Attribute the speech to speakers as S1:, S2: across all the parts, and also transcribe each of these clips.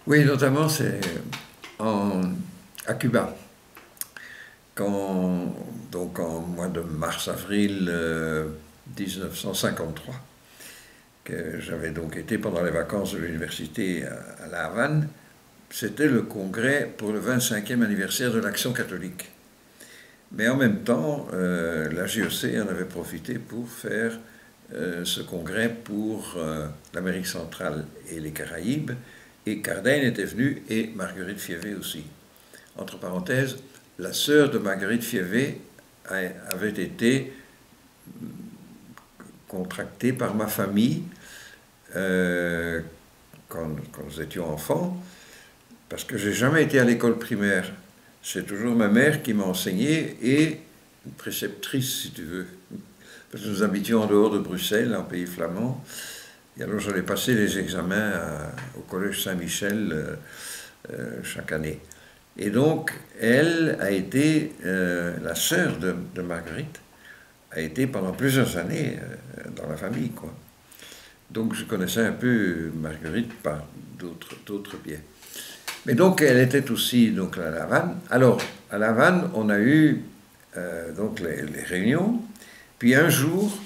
S1: Oui, notamment c'est à Cuba. Donc en mois de mars-avril 1953, que j'avais donc été pendant les vacances de l'université à La Havane, c'était le congrès pour le 25e anniversaire de l'Action catholique. Mais en même temps, la JEC en avait profité pour faire ce congrès pour l'Amérique centrale et les Caraïbes, et Cardin était venu, et Marguerite Fievé aussi. Entre parenthèses, la sœur de Marguerite Fievé avait été contractée par ma famille quand nous étions enfants, parce que j'ai jamais été à l'école primaire. C'est toujours ma mère qui m'a enseigné, et une préceptrice, si tu veux. Parce que nous habitions en dehors de Bruxelles, en pays flamand. Et alors j'allais passer les examens au collège Saint-Michel chaque année. Et donc, elle a été, la sœur de Marguerite, a été pendant plusieurs années dans la famille, quoi. Donc je connaissais un peu Marguerite par d'autres biais. Mais donc elle était aussi donc, à La Havane. Alors, à La Havane, on a eu donc les réunions. Puis un jour,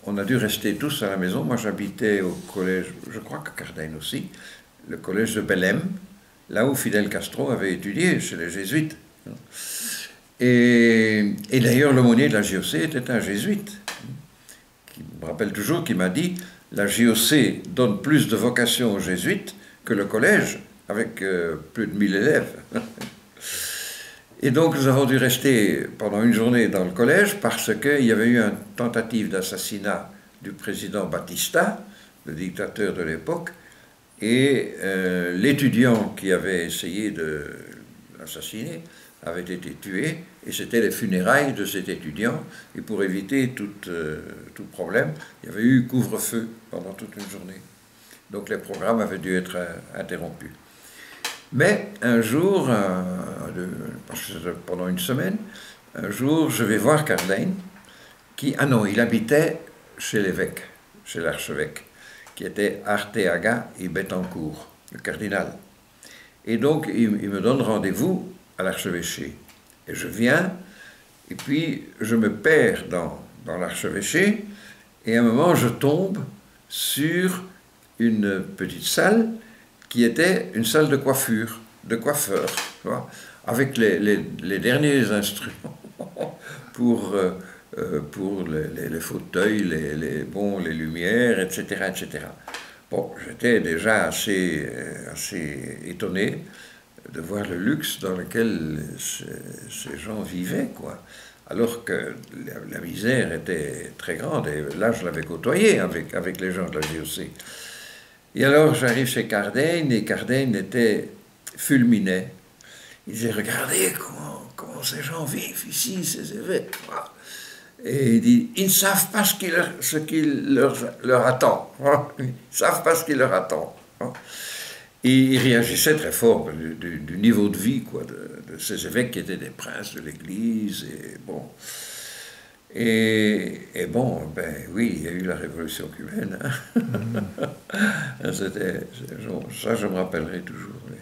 S1: on a dû rester tous à la maison. Moi, j'habitais au collège, je crois que Cardin aussi, le collège de Belém, là où Fidel Castro avait étudié, chez les jésuites. Et d'ailleurs, l'aumônier de la JOC était un jésuite, qui me rappelle toujours, qui m'a dit « La JOC donne plus de vocation aux jésuites que le collège, avec plus de 1000 élèves. » Et donc, nous avons dû rester pendant une journée dans le collège parce qu'il y avait eu une tentative d'assassinat du président Batista, le dictateur de l'époque, et l'étudiant qui avait essayé de l'assassiner avait été tué, et c'était les funérailles de cet étudiant, et pour éviter tout problème, il y avait eu couvre-feu pendant toute une journée. Donc les programmes avaient dû être interrompus. Mais un jour, pendant une semaine, un jour, je vais voir Cardin, qui, ah non, il habitait chez l'évêque, chez l'archevêque, qui était Arteaga et Bettencourt, le cardinal. Et donc, il me donne rendez-vous à l'archevêché. Et je viens, et puis je me perds dans l'archevêché, et à un moment, je tombe sur une petite salle qui était une salle de coiffure, de coiffeur, tu vois, avec les derniers instruments pour les fauteuils, les lumières, etc., etc. Bon, j'étais déjà assez étonné de voir le luxe dans lequel ces gens vivaient, quoi. Alors que la misère était très grande, et là je l'avais côtoyé avec les gens de la JOC. Et alors j'arrive chez Cardin, et Cardin était fulminé. Il disait, regardez comment ces gens vivent ici, ces évêques. Et il dit, ils ne savent pas ce qui leur attend. Ils ne savent pas ce qui leur attend. Et il réagissait très fort du niveau de vie, quoi, de ces évêques qui étaient des princes de l'Église. Et bon, ben oui, il y a eu la révolution cubaine. Hein. Ça, je me rappellerai toujours. Oui.